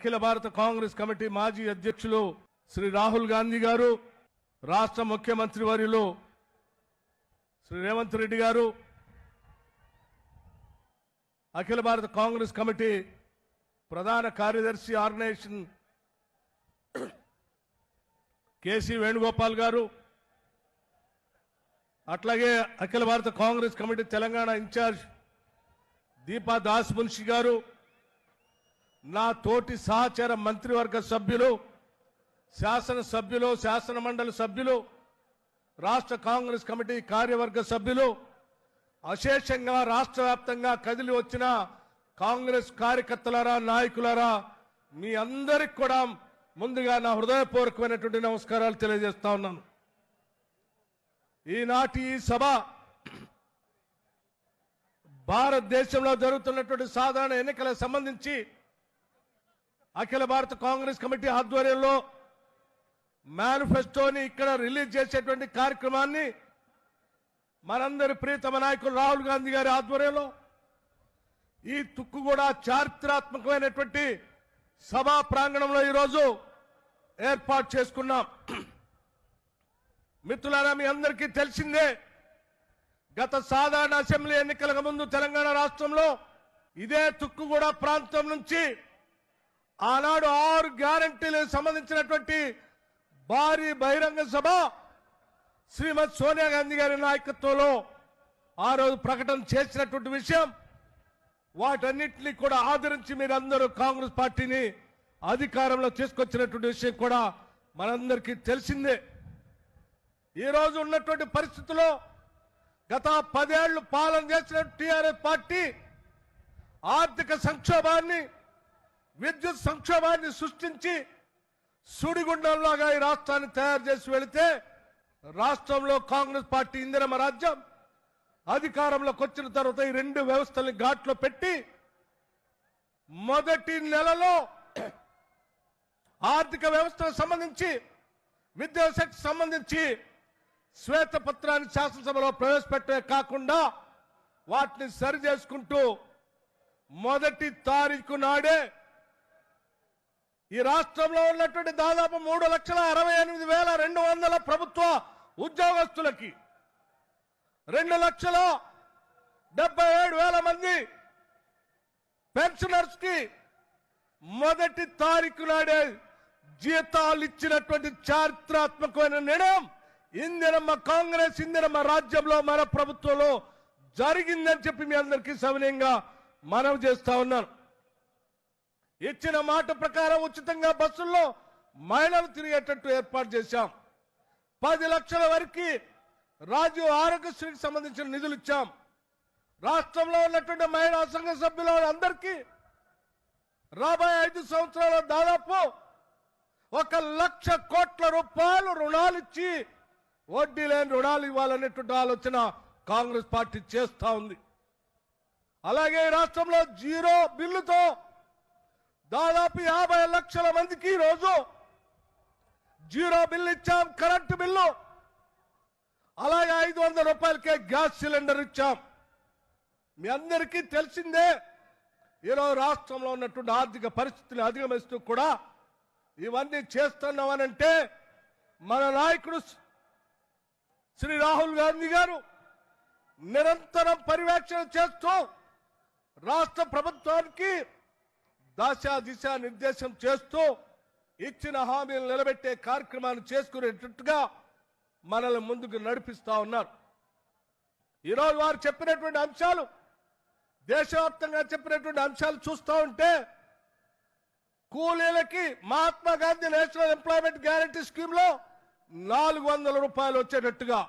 అఖిల భారత కాంగ్రెస్ కమిటీ మాజీ అధ్యక్షులు శ్రీ రాహుల్ గాంధీ గారు, రాష్ట్ర ముఖ్యమంత్రి వర్యులు శ్రీ రేవంత్ రెడ్డి గారు, అఖిల భారత కాంగ్రెస్ కమిటీ ప్రధాన కార్యదర్శి ఆర్గనైజేషన్ కేసీ వేణుగోపాల్ గారు, అట్లాగే అఖిల భారత కాంగ్రెస్ కమిటీ తెలంగాణ ఇన్ఛార్జ్ దీపా దాస్ మున్షి గారు, నా తోటి సహచర మంత్రివర్గ సభ్యులు, శాసనసభ్యులు, శాసన మండలి సభ్యులు, రాష్ట్ర కాంగ్రెస్ కమిటీ కార్యవర్గ సభ్యులు, అశేషంగా రాష్ట్ర వ్యాప్తంగా కదిలి వచ్చిన కాంగ్రెస్ కార్యకర్తలారా, నాయకులారా, మీ అందరికి కూడా ముందుగా నా హృదయపూర్వకమైనటువంటి నమస్కారాలు తెలియజేస్తా ఉన్నాను. ఈనాటి ఈ సభ భారతదేశంలో జరుగుతున్నటువంటి సాధారణ ఎన్నికలకు సంబంధించి అఖిల భారత కాంగ్రెస్ కమిటీ ఆధ్వర్యంలో మేనిఫెస్టోని ఇక్కడ రిలీజ్ చేసేటువంటి కార్యక్రమాన్ని మనందరి ప్రియతమ నాయకులు రాహుల్ గాంధీ గారి ఆధ్వర్యంలో ఈ తుక్కుగూడ చారిత్రాత్మకమైనటువంటి సభా ప్రాంగణంలో ఈరోజు ఏర్పాటు చేసుకున్నాం. మిత్రులారా, మీ అందరికీ తెలిసిందే, గత సాధారణ అసెంబ్లీ ఎన్నికలకు ముందు తెలంగాణ రాష్ట్రంలో ఇదే తుక్కుగూడ ప్రాంతం నుంచి ఆనాడు 6 గ్యారంటీలకు సంబంధించినటువంటి భారీ బహిరంగ సభ శ్రీమతి సోనియా గాంధీ గారి నాయకత్వంలో ఆ రోజు ప్రకటన చేసినటువంటి విషయం, వాటన్నిటినీ కూడా ఆదరించి మీరందరూ కాంగ్రెస్ పార్టీని అధికారంలో తీసుకొచ్చినటువంటి విషయం కూడా మనందరికీ తెలిసిందే. ఈరోజు ఉన్నటువంటి పరిస్థితుల్లో గత 10 ఏళ్లు పాలన చేసిన టీఆర్ఎస్ పార్టీ ఆర్థిక సంక్షోభాన్ని, విద్యుత్ సంక్షోభాన్ని సృష్టించి సుడిగుండంలాగా ఈ రాష్ట్రాన్ని తయారు చేసి వెళితే రాష్ట్రంలో కాంగ్రెస్ పార్టీ ఇందిరమ్మ రాజ్యం అధికారంలోకి వచ్చిన తర్వాత ఈ 2 వ్యవస్థల్ని ఘాట్లో పెట్టి మొదటి నెలలో ఆర్థిక వ్యవస్థకు సంబంధించి, విద్యాశాఖకు సంబంధించి శ్వేతపత్రాన్ని శాసనసభలో ప్రవేశపెట్టే కాకుండా వాటిని సరి చేసుకుంటూ మొదటి తారీఖు నాడే ఈ రాష్ట్రంలో ఉన్నటువంటి దాదాపు 3,68,200 ప్రభుత్వ ఉద్యోగస్తులకి, 2,77,000 మంది పెన్షనర్స్ కి మొదటి తారీఖు నాడే జీతాలు ఇచ్చినటువంటి చారిత్రాత్మకమైన నిర్ణయం ఇందిరమ్మ కాంగ్రెస్, ఇందిరమ్మ రాజ్యంలో మన ప్రభుత్వంలో జరిగిందని చెప్పి మీ అందరికీ సవినయంగా మనవి చేస్తా ఉన్నాను. ఇచ్చిన మాట ప్రకారం ఉచితంగా బస్సుల్లో మహిళలు తిరిగేటట్టు ఏర్పాటు చేశాం. 10 లక్షల వరకు రాజీవ్ ఆరోగ్యశ్రీకి సంబంధించిన నిధులు ఇచ్చాం. రాష్ట్రంలో ఉన్నటువంటి మహిళా సంఘ సభ్యుల అందరికీ రాబోయే 5 సంవత్సరాల దాదాపు 1,00,000 కోట్ల రూపాయలు రుణాలు ఇచ్చి వడ్డీ లేని రుణాలు ఇవ్వాలనేటువంటి ఆలోచన కాంగ్రెస్ పార్టీ చేస్తా ఉంది. అలాగే రాష్ట్రంలో జీరో బిల్లుతో దాదాపు 50 లక్షల మందికి ఈరోజు జీరో బిల్లు ఇచ్చాం, కరెంటు బిల్లు. అలాగే 500 రూపాయలకే గ్యాస్ సిలిండర్ ఇచ్చాం. మీ అందరికీ తెలిసిందే, ఈరోజు రాష్ట్రంలో ఉన్నటువంటి ఆర్థిక పరిస్థితిని అధిగమిస్తూ కూడా ఇవన్నీ చేస్తున్నామనంటే మన నాయకుడు శ్రీ రాహుల్ గాంధీ గారు నిరంతరం పర్యవేక్షణ చేస్తూ రాష్ట్ర ప్రభుత్వానికి దిశ నిర్దేశం చేస్తూ ఇచ్చిన హామీలు నిలబెట్టే కార్యక్రమాన్ని చేసుకునేటట్టుగా మనల్ని ముందుకు నడిపిస్తా ఉన్నారు. ఈరోజు వారు చెప్పినటువంటి అంశాలు, దేశవ్యాప్తంగా చెప్పినటువంటి అంశాలు చూస్తూ ఉంటే కూలీలకి Mahatma Gandhi national employment guarantee scheme లో 400 రూపాయలు వచ్చేటట్టుగా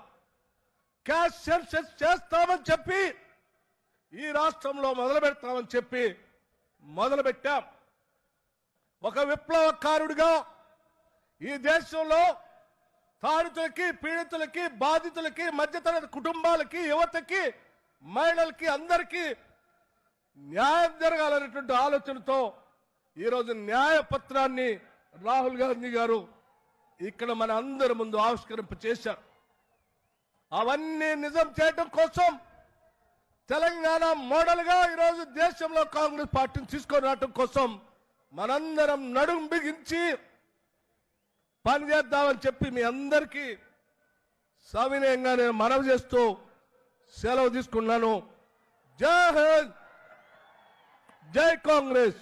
క్యాష్ సెన్సెస్ చేస్తామని చెప్పి ఈ రాష్ట్రంలో మొదలు పెడతామని చెప్పి మొదలుపెట్టాం. ఒక విప్లవకారుడిగా ఈ దేశంలో తాడితులకి, పీడితులకి, బాధితులకి, మధ్యతరగతి కుటుంబాలకి, యువతకి, మహిళలకి అందరికీ న్యాయం జరగాలనేటువంటి ఆలోచనతో ఈరోజు న్యాయ పత్రాన్ని రాహుల్ గాంధీ గారు ఇక్కడ మన అందరి ముందు ఆవిష్కరింప చేశారు. అవన్నీ నిజం చేయడం కోసం తెలంగాణ మోడల్ గా ఈరోజు దేశంలో కాంగ్రెస్ పార్టీని తీసుకొని రావడం కోసం మనందరం నడుం బిగించి పనిచేద్దామని చెప్పి మీ అందరికీ సవినయంగా నేను మనవి చేస్తూ సెలవు తీసుకున్నాను. జై హింద్, జై కాంగ్రెస్.